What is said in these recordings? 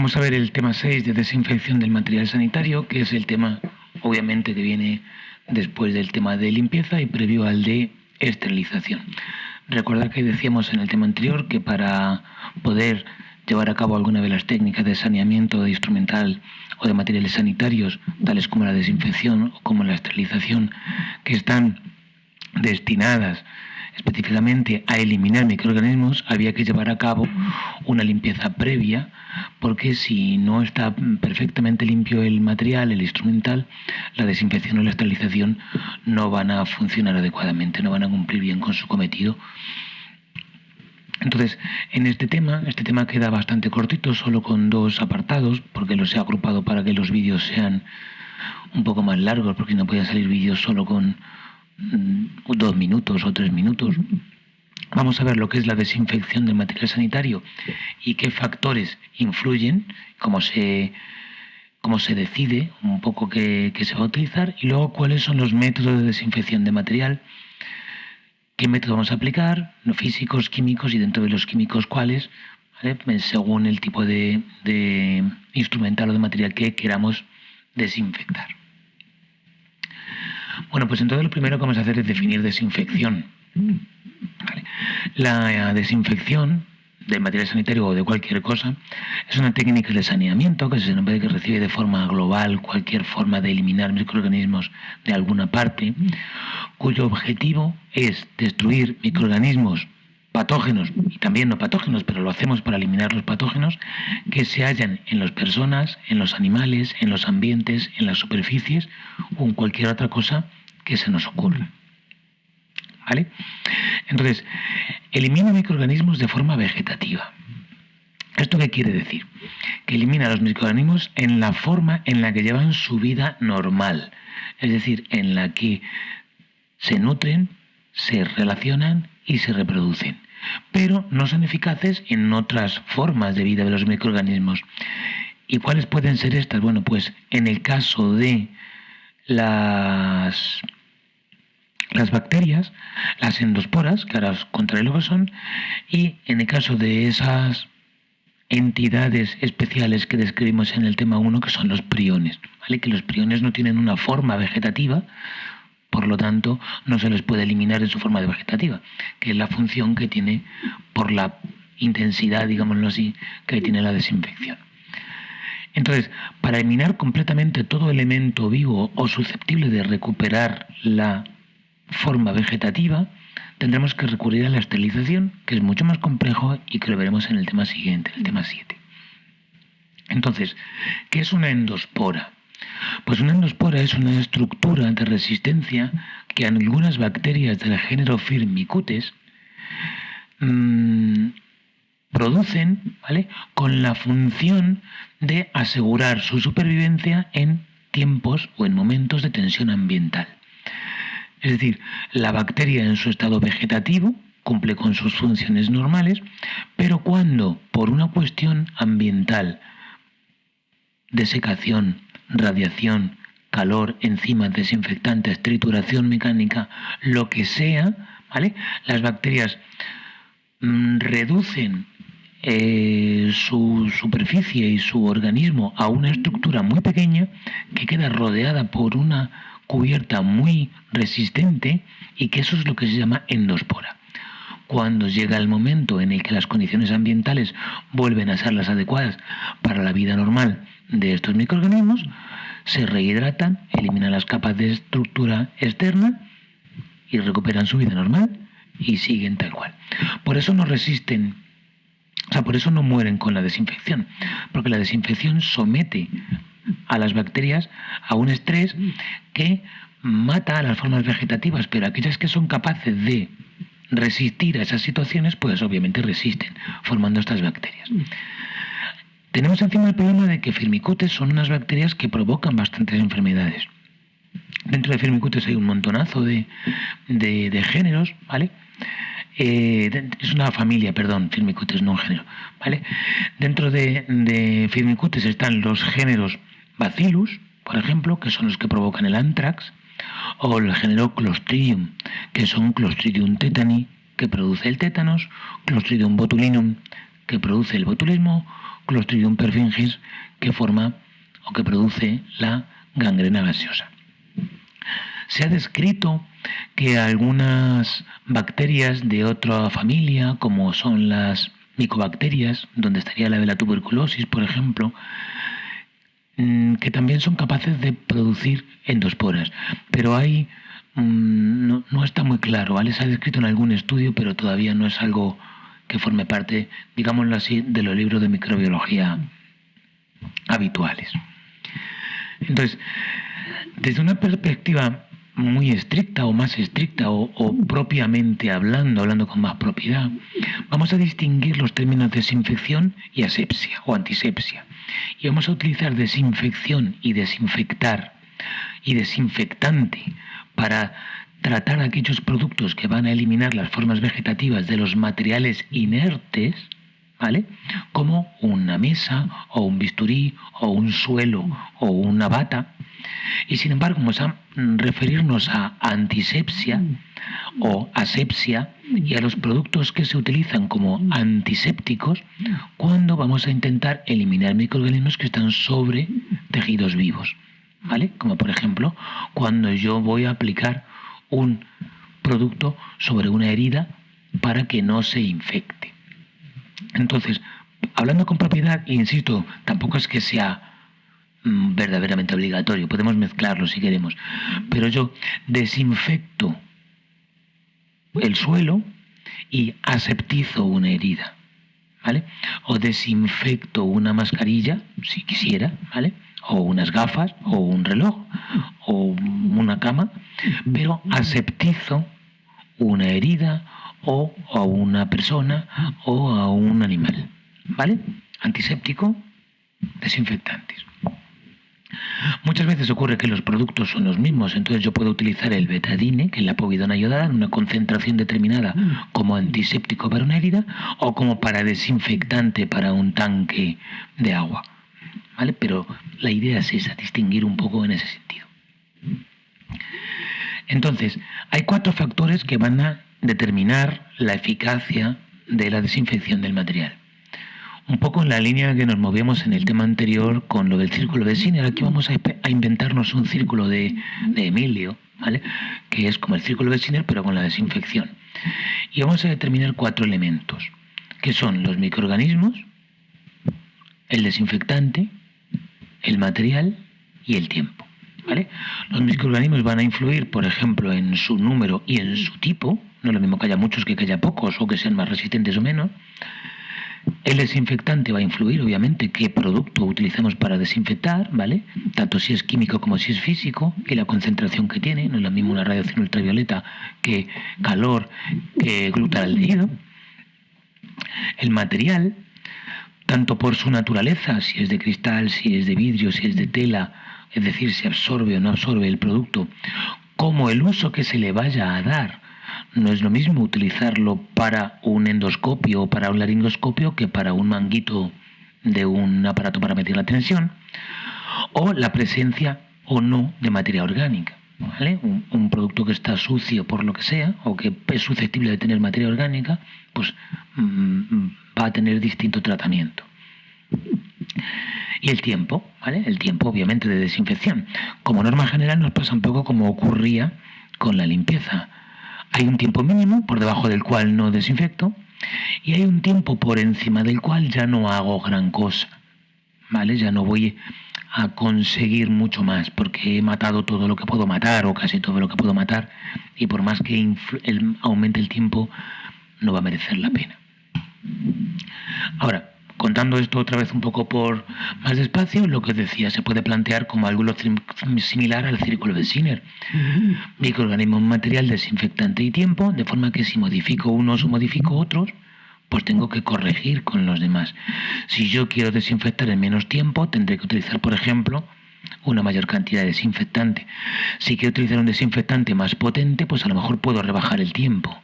Vamos a ver el tema 6 de desinfección del material sanitario, que es el tema, obviamente, que viene después del tema de limpieza y previo al de esterilización. Recordad que decíamos en el tema anterior que para poder llevar a cabo alguna de las técnicas de saneamiento de instrumental o de materiales sanitarios, tales como la desinfección o como la esterilización, que están destinadas específicamente a eliminar microorganismos, había que llevar a cabo una limpieza previa, porque si no está perfectamente limpio el material, el instrumental, la desinfección o la esterilización no van a funcionar adecuadamente, no van a cumplir bien con su cometido. Entonces, en este tema queda bastante cortito, solo con 2 apartados, porque los he agrupado para que los vídeos sean un poco más largos, porque no podía salir vídeos solo con 2 minutos o 3 minutos. Vamos a ver lo que es la desinfección del material sanitario y qué factores influyen, cómo se decide un poco qué se va a utilizar, y luego cuáles son los métodos de desinfección de material, qué método vamos a aplicar, no físicos, químicos, y dentro de los químicos cuáles, ¿vale? Según el tipo de instrumental o de material que queramos desinfectar. Bueno, pues entonces lo primero que vamos a hacer es definir desinfección. ¿Vale? La desinfección del material sanitario o de cualquier cosa es una técnica de saneamiento que se supone que recibe de forma global cualquier forma de eliminar microorganismos de alguna parte, cuyo objetivo es destruir microorganismos patógenos y también no patógenos, pero lo hacemos para eliminar los patógenos que se hallan en las personas, en los animales, en los ambientes, en las superficies o en cualquier otra cosa que se nos ocurra. ¿Vale? Entonces, elimina microorganismos de forma vegetativa. ¿Esto qué quiere decir? Que elimina los microorganismos en la forma en la que llevan su vida normal, es decir, en la que se nutren, se relacionan y se reproducen, pero no son eficaces en otras formas de vida de los microorganismos. ¿Y cuáles pueden ser estas? Bueno, pues en el caso de las bacterias, las endosporas, que ahora os contaré lo que son, y en el caso de esas entidades especiales que describimos en el tema 1, que son los priones, ¿vale? Que los priones no tienen una forma vegetativa, por lo tanto no se les puede eliminar en su forma vegetativa, que es la función que tiene por la intensidad, digámoslo así, que tiene la desinfección. Entonces, para eliminar completamente todo elemento vivo o susceptible de recuperar la forma vegetativa, tendremos que recurrir a la esterilización, que es mucho más complejo y que lo veremos en el tema siguiente, el tema 7. Entonces, ¿qué es una endospora? Pues una endospora es una estructura de resistencia que algunas bacterias del género Firmicutes producen, ¿vale?, con la función de asegurar su supervivencia en tiempos o en momentos de tensión ambiental. Es decir, la bacteria en su estado vegetativo cumple con sus funciones normales, pero cuando por una cuestión ambiental, desecación, radiación, calor, enzimas, desinfectantes, trituración mecánica, lo que sea, ¿vale?, las bacterias reducen su superficie y su organismo a una estructura muy pequeña que queda rodeada por una cubierta muy resistente, y que eso es lo que se llama endospora. Cuando llega el momento en el que las condiciones ambientales vuelven a ser las adecuadas para la vida normal de estos microorganismos, se rehidratan, eliminan las capas de estructura externa y recuperan su vida normal y siguen tal cual. Por eso no resisten, por eso no mueren con la desinfección, porque la desinfección somete a las bacterias a un estrés que mata a las formas vegetativas, pero aquellas que son capaces de resistir a esas situaciones, pues obviamente resisten, formando estas bacterias. Tenemos encima el problema de que Firmicutes son unas bacterias que provocan bastantes enfermedades. Dentro de Firmicutes hay un montonazo de géneros, ¿vale? Es una familia, perdón, Firmicutes, no un género, ¿vale? Dentro de Firmicutes están los géneros Bacillus, por ejemplo, que son los que provocan el anthrax, o el género Clostridium, que son Clostridium tetani, que produce el tétanos, Clostridium botulinum, que produce el botulismo, Clostridium perfringens, que forma o que produce la gangrena gaseosa. Se ha descrito que algunas bacterias de otra familia, como son las micobacterias, donde estaría la tuberculosis, por ejemplo, que también son capaces de producir endosporas, pero hay no está muy claro, ¿vale? Se ha descrito en algún estudio, pero todavía no es algo que forme parte, digámoslo así, de los libros de microbiología habituales. Entonces, desde una perspectiva muy estricta o más estricta o propiamente hablando con más propiedad, vamos a distinguir los términos desinfección y asepsia o antisepsia. Y vamos a utilizar desinfección y desinfectar y desinfectante para tratar aquellos productos que van a eliminar las formas vegetativas de los materiales inertes, ¿vale? Como una mesa o un bisturí o un suelo o una bata. Y sin embargo vamos a referirnos a antisepsia o asepsia y a los productos que se utilizan como antisépticos cuando vamos a intentar eliminar microorganismos que están sobre tejidos vivos, ¿vale? Como por ejemplo cuando yo voy a aplicar un producto sobre una herida para que no se infecte. Entonces, hablando con propiedad, insisto, tampoco es que sea verdaderamente obligatorio, podemos mezclarlo si queremos, pero yo desinfecto el suelo y aseptizo una herida, ¿vale? O desinfecto una mascarilla, si quisiera, ¿vale? O unas gafas, o un reloj, o una cama, pero aseptizo una herida o a una persona o a un animal, ¿vale? Antiséptico, desinfectantes. Muchas veces ocurre que los productos son los mismos, entonces yo puedo utilizar el betadine, que es la povidona iodada, en una concentración determinada como antiséptico para una herida o como para desinfectante para un tanque de agua, ¿vale? Pero la idea es esa, distinguir un poco en ese sentido. Entonces, hay 4 factores que van a determinar la eficacia de la desinfección del material. Un poco en la línea que nos movíamos en el tema anterior con lo del círculo de Skinner. Aquí vamos a inventarnos un círculo de Emilio, ¿vale? Que es como el círculo de Skinner pero con la desinfección. Y vamos a determinar 4 elementos, que son los microorganismos, el desinfectante, el material y el tiempo, ¿vale? Los microorganismos van a influir, por ejemplo, en su número y en su tipo. No es lo mismo que haya muchos que haya pocos o que sean más resistentes o menos. El desinfectante va a influir, obviamente, qué producto utilizamos para desinfectar, ¿vale? Tanto si es químico como si es físico, y la concentración que tiene. No es lo mismo una radiación ultravioleta que calor, que glutaldehído. El material, tanto por su naturaleza, si es de cristal, si es de vidrio, si es de tela, es decir, si absorbe o no absorbe el producto, como el uso que se le vaya a dar. No es lo mismo utilizarlo para un endoscopio o para un laringoscopio que para un manguito de un aparato para medir la tensión, o la presencia o no de materia orgánica, ¿vale? Un producto que está sucio por lo que sea o que es susceptible de tener materia orgánica, pues va a tener distinto tratamiento. Y el tiempo, ¿vale? El tiempo obviamente de desinfección. Como norma general nos pasa un poco como ocurría con la limpieza. Hay un tiempo mínimo por debajo del cual no desinfecto y hay un tiempo por encima del cual ya no hago gran cosa, ¿vale? Ya no voy a conseguir mucho más porque he matado todo lo que puedo matar o casi todo lo que puedo matar y por más que aumente el tiempo no va a merecer la pena. Ahora, contando esto otra vez un poco por más despacio, lo que decía se puede plantear como algo similar al círculo de Skinner. Microorganismo, material, desinfectante y tiempo, de forma que si modifico unos o modifico otros, pues tengo que corregir con los demás. Si yo quiero desinfectar en menos tiempo, tendré que utilizar, por ejemplo, una mayor cantidad de desinfectante. Si quiero utilizar un desinfectante más potente, pues a lo mejor puedo rebajar el tiempo.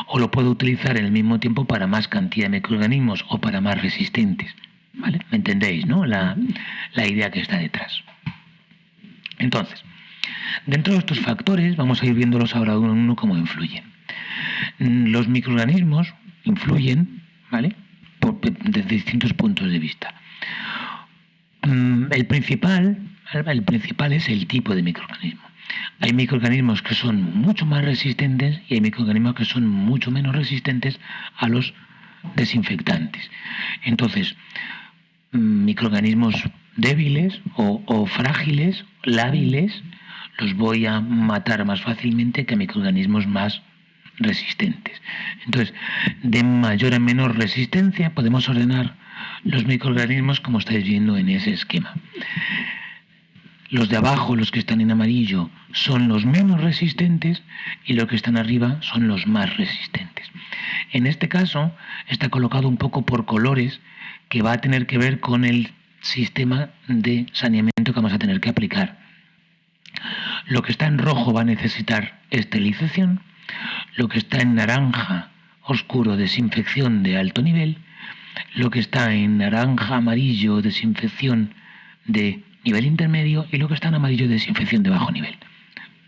O lo puedo utilizar en el mismo tiempo para más cantidad de microorganismos o para más resistentes, ¿vale? ¿Me entendéis, no? La idea que está detrás. Entonces, dentro de estos factores, vamos a ir viéndolos ahora uno en uno cómo influyen. Los microorganismos influyen, ¿vale? Desde distintos puntos de vista. el principal es el tipo de microorganismo. Hay microorganismos que son mucho más resistentes y hay microorganismos que son mucho menos resistentes a los desinfectantes. Entonces, microorganismos débiles o frágiles, lábiles, los voy a matar más fácilmente que microorganismos más resistentes. Entonces, de mayor a menor resistencia podemos ordenar los microorganismos como estáis viendo en ese esquema. Los de abajo, los que están en amarillo, son los menos resistentes y los que están arriba son los más resistentes. En este caso está colocado un poco por colores, que va a tener que ver con el sistema de saneamiento que vamos a tener que aplicar. Lo que está en rojo va a necesitar esterilización, lo que está en naranja oscuro, desinfección de alto nivel, lo que está en naranja amarillo, desinfección de nivel intermedio, y lo que está en amarillo, desinfección de bajo nivel.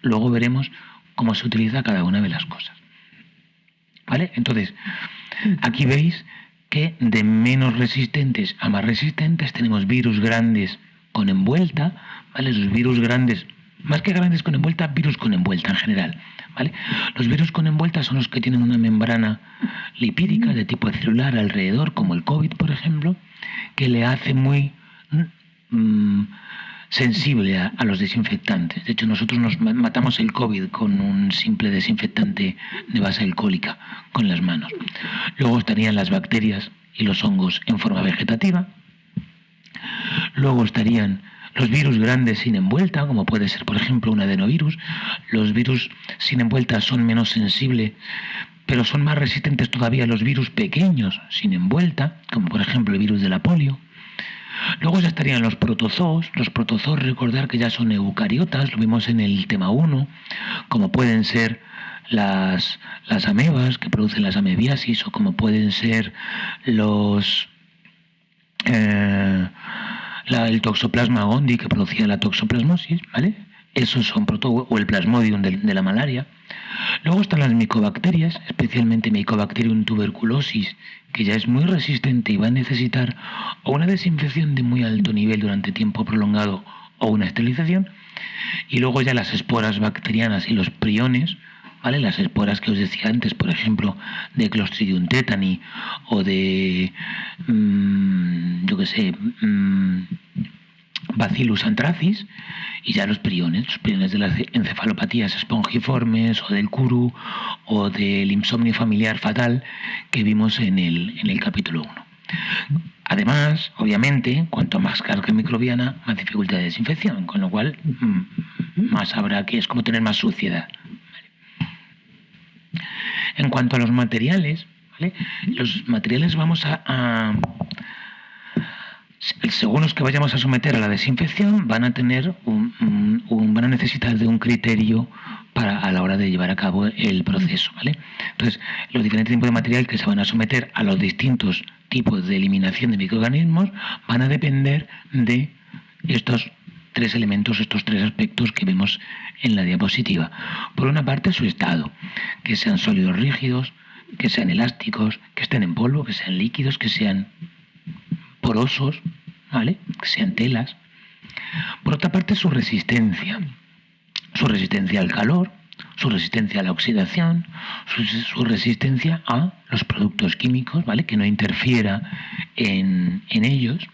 Luego veremos cómo se utiliza cada una de las cosas. ¿Vale? Entonces, aquí veis que de menos resistentes a más resistentes tenemos virus grandes con envuelta, ¿vale? Los virus grandes, más que grandes con envuelta, virus con envuelta en general, ¿vale? Los virus con envuelta son los que tienen una membrana lipídica de tipo celular alrededor, como el COVID, por ejemplo, que le hace muy sensible a los desinfectantes. De hecho, nosotros nos matamos el COVID con un simple desinfectante de base alcohólica con las manos. Luego estarían las bacterias y los hongos en forma vegetativa. Luego estarían los virus grandes sin envuelta, como puede ser, por ejemplo, un adenovirus. Los virus sin envuelta son menos sensibles, pero son más resistentes todavía a los virus pequeños sin envuelta, como por ejemplo el virus de la polio. Luego ya estarían los protozoos. Los protozoos, recordar que ya son eucariotas, lo vimos en el tema 1, como pueden ser las amebas que producen las amebiasis, o como pueden ser el toxoplasma gondii que producía la toxoplasmosis, ¿vale? Esos son o el plasmodium de la malaria. Luego están las micobacterias, especialmente Mycobacterium tuberculosis, que ya es muy resistente y va a necesitar o una desinfección de muy alto nivel durante tiempo prolongado o una esterilización. Y luego ya las esporas bacterianas y los priones, ¿vale? Las esporas que os decía antes, por ejemplo, de Clostridium tetani o de, Bacillus anthracis, y ya los priones de las encefalopatías espongiformes o del curu o del insomnio familiar fatal que vimos en el capítulo 1. Además, obviamente, cuanto más carga microbiana, más dificultad de desinfección, con lo cual más habrá que es como tener más suciedad. ¿Vale? En cuanto a los materiales, ¿vale? Los materiales vamos según los que vayamos a someter a la desinfección, van a tener van a necesitar de un criterio a la hora de llevar a cabo el proceso, ¿vale? Entonces, los diferentes tipos de material que se van a someter a los distintos tipos de eliminación de microorganismos van a depender de estos tres elementos, estos tres aspectos que vemos en la diapositiva. Por una parte, su estado, que sean sólidos rígidos, que sean elásticos, que estén en polvo, que sean líquidos, que sean porosos, ¿vale? Que sean telas. Por otra parte, su resistencia al calor, su resistencia a la oxidación, su resistencia a los productos químicos, ¿vale? Que no interfiera en ellos.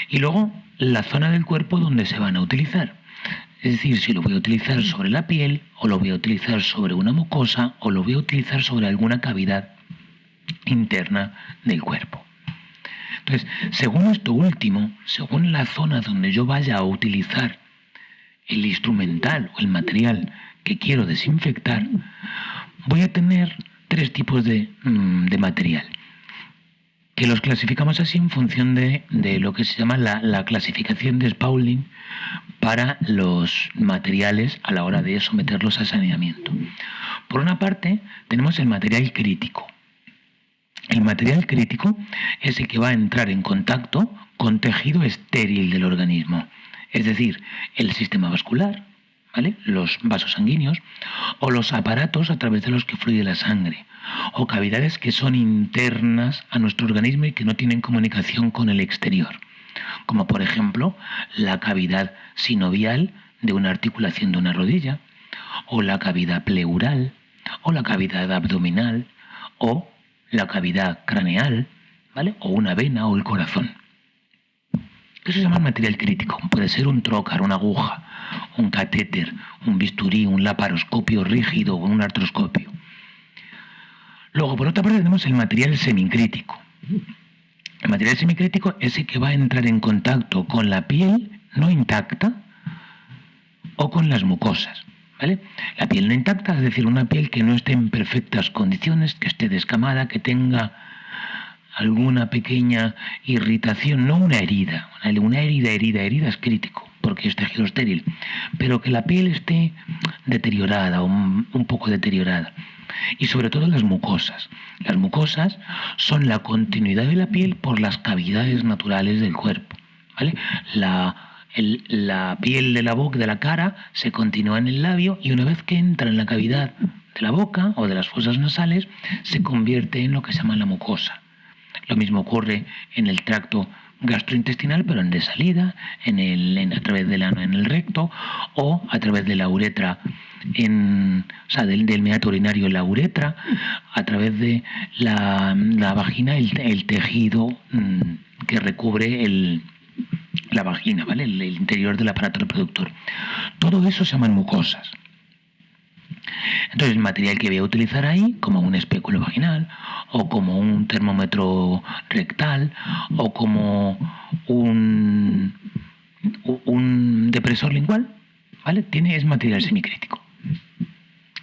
Y luego, la zona del cuerpo donde se van a utilizar. Es decir, si lo voy a utilizar sobre la piel, o lo voy a utilizar sobre una mucosa, o lo voy a utilizar sobre alguna cavidad interna del cuerpo. Entonces, según esto último, según la zona donde yo vaya a utilizar el instrumental o el material que quiero desinfectar, voy a tener tres tipos de material, que los clasificamos así en función de lo que se llama la clasificación de Spaulding para los materiales a la hora de someterlos a saneamiento. Por una parte, tenemos el material crítico. El material crítico es el que va a entrar en contacto con tejido estéril del organismo, es decir, el sistema vascular, ¿vale? Los vasos sanguíneos, o los aparatos a través de los que fluye la sangre, o cavidades que son internas a nuestro organismo y que no tienen comunicación con el exterior. como por ejemplo la cavidad sinovial de una articulación de una rodilla, o la cavidad pleural, o la cavidad abdominal, o la cavidad craneal, ¿vale? O una vena o el corazón. Eso se llama material crítico. Puede ser un trocar, una aguja, un catéter, un bisturí, un laparoscopio rígido o un artroscopio. Luego, por otra parte, tenemos el material semicrítico. El material semicrítico es el que va a entrar en contacto con la piel no intacta o con las mucosas, ¿vale? La piel no intacta, es decir, una piel que no esté en perfectas condiciones, que esté descamada, que tenga alguna pequeña irritación, no una herida. Una herida es crítico, porque es tejido estéril, pero que la piel esté deteriorada, un poco deteriorada. Y sobre todo las mucosas. Las mucosas son la continuidad de la piel por las cavidades naturales del cuerpo, ¿vale? La piel de la boca, de la cara, se continúa en el labio y una vez que entra en la cavidad de la boca o de las fosas nasales, se convierte en lo que se llama la mucosa. Lo mismo ocurre en el tracto gastrointestinal, pero en de salida, a través del ano en el recto, o a través de la uretra, del meato urinario en la uretra, a través de la vagina, el tejido que recubre la vagina, ¿vale? El interior del aparato reproductor. Todo eso se llaman mucosas. Entonces el material que voy a utilizar ahí, como un espéculo vaginal, o como un termómetro rectal, o como un depresor lingual, ¿vale? Es material semicrítico.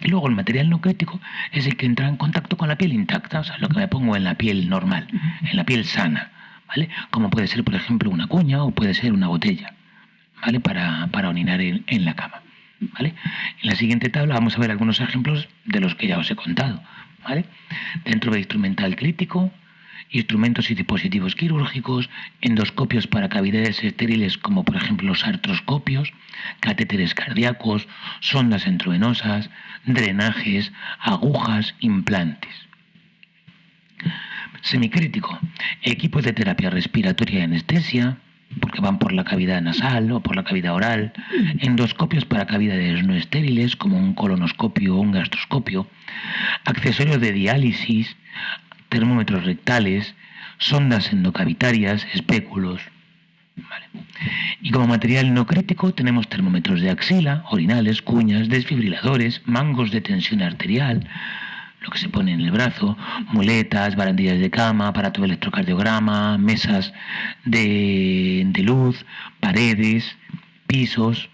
Y luego el material no crítico es el que entra en contacto con la piel intacta, o sea, lo que me pongo en la piel normal, en la piel sana, ¿vale? Como puede ser, por ejemplo, una cuña o puede ser una botella, ¿vale? Para orinar en la cama, ¿vale? En la siguiente tabla vamos a ver algunos ejemplos de los que ya os he contado, ¿vale? Dentro del instrumental crítico, instrumentos y dispositivos quirúrgicos, endoscopios para cavidades estériles como por ejemplo los artroscopios, catéteres cardíacos, sondas intravenosas, drenajes, agujas, implantes. Semicrítico, equipos de terapia respiratoria y anestesia, porque van por la cavidad nasal o por la cavidad oral, endoscopios para cavidades no estériles como un colonoscopio o un gastroscopio, accesorios de diálisis, termómetros rectales, sondas endocavitarias, espéculos. Vale. Y como material no crítico tenemos termómetros de axila, orinales, cuñas, desfibriladores, mangos de tensión arterial, lo que se pone en el brazo, muletas, barandillas de cama, aparato de electrocardiograma, mesas de luz, paredes, pisos,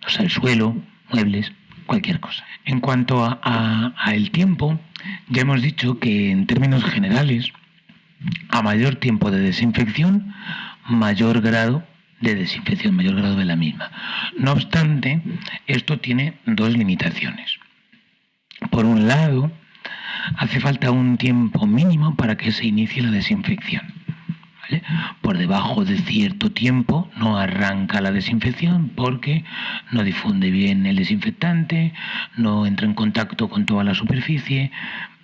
o sea, el suelo, muebles, cualquier cosa. En cuanto a el tiempo, ya hemos dicho que en términos generales, a mayor tiempo de desinfección, mayor grado de desinfección, mayor grado de la misma. No obstante, esto tiene dos limitaciones. Por un lado, hace falta un tiempo mínimo para que se inicie la desinfección, ¿vale? Por debajo de cierto tiempo no arranca la desinfección porque no difunde bien el desinfectante, no entra en contacto con toda la superficie,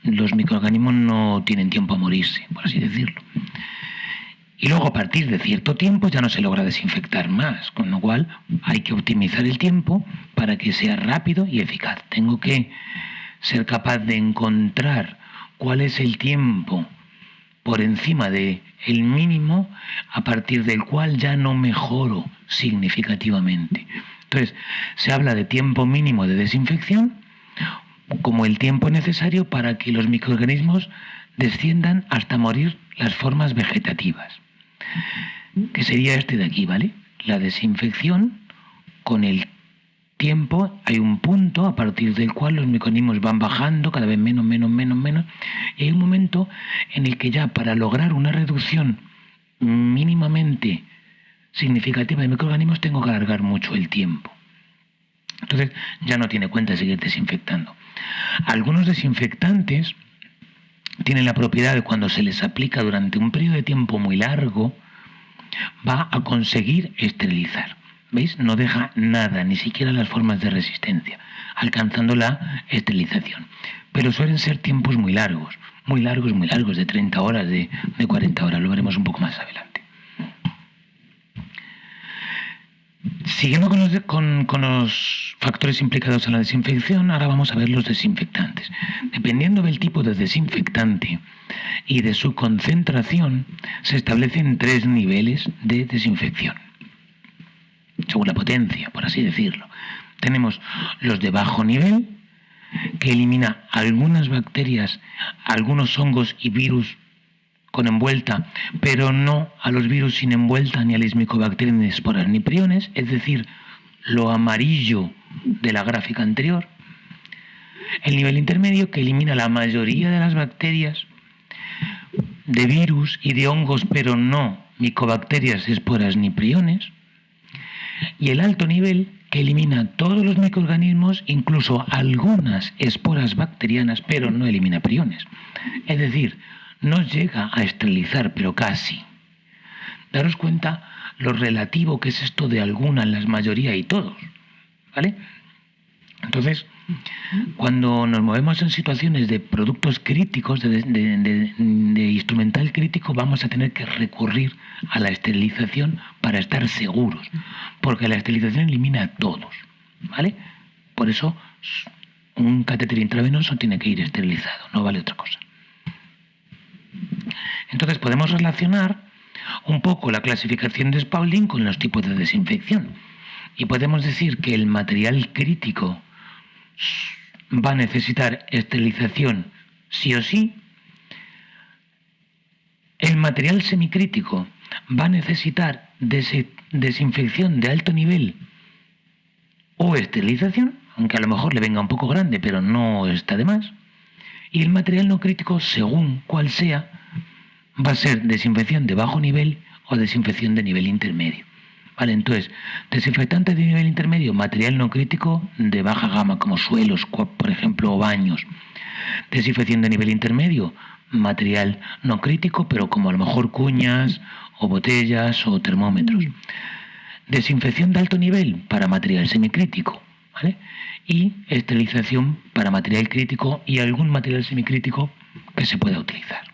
los microorganismos no tienen tiempo a morirse, por así decirlo. Y luego a partir de cierto tiempo ya no se logra desinfectar más, con lo cual hay que optimizar el tiempo para que sea rápido y eficaz. Tengo que ser capaz de encontrar cuál es el tiempo por encima del mínimo a partir del cual ya no mejoro significativamente. Entonces, se habla de tiempo mínimo de desinfección como el tiempo necesario para que los microorganismos desciendan hasta morir las formas vegetativas, que sería este de aquí, ¿vale? La desinfección con el tiempo, hay un punto a partir del cual los microorganismos van bajando cada vez menos, y hay un momento en el que ya para lograr una reducción mínimamente significativa de microorganismos tengo que alargar mucho el tiempo. Entonces ya no tiene cuenta seguir desinfectando. Algunos desinfectantes tienen la propiedad de cuando se les aplica durante un periodo de tiempo muy largo, va a conseguir esterilizar. ¿Veis? No deja nada, ni siquiera las formas de resistencia, alcanzando la esterilización. Pero suelen ser tiempos muy largos, de 30 horas, de 40 horas, lo veremos un poco más adelante. Siguiendo con los factores implicados en la desinfección, ahora vamos a ver los desinfectantes. Dependiendo del tipo de desinfectante y de su concentración, se establecen 3 niveles de desinfección, según la potencia, por así decirlo. Tenemos los de bajo nivel, que elimina algunas bacterias, algunos hongos y virus con envuelta, pero no a los virus sin envuelta, ni a las micobacterias, ni esporas, ni priones, es decir, lo amarillo de la gráfica anterior. El nivel intermedio, que elimina la mayoría de las bacterias, de virus y de hongos, pero no micobacterias, esporas ni priones. Y el alto nivel, que elimina todos los microorganismos, incluso algunas esporas bacterianas, pero no elimina priones. Es decir, no llega a esterilizar, pero casi. Daros cuenta lo relativo que es esto de algunas, las mayoría y todos, ¿vale? Entonces, cuando nos movemos en situaciones de productos críticos, de instrumental crítico, vamos a tener que recurrir a la esterilización para estar seguros, porque la esterilización elimina a todos, ¿vale? Por eso, un catéter intravenoso tiene que ir esterilizado, no vale otra cosa. Entonces podemos relacionar un poco la clasificación de Spaulding con los tipos de desinfección. Y podemos decir que el material crítico va a necesitar esterilización sí o sí. El material semicrítico va a necesitar desinfección de alto nivel o esterilización, aunque a lo mejor le venga un poco grande, pero no está de más. Y el material no crítico, según cual sea, va a ser desinfección de bajo nivel o desinfección de nivel intermedio. Vale, entonces, desinfectante de nivel intermedio, material no crítico de baja gama, como suelos, por ejemplo, o baños. Desinfección de nivel intermedio, material no crítico, pero como a lo mejor cuñas, o botellas, o termómetros. Desinfección de alto nivel para material semicrítico, ¿vale? Y esterilización para material crítico y algún material semicrítico que se pueda utilizar.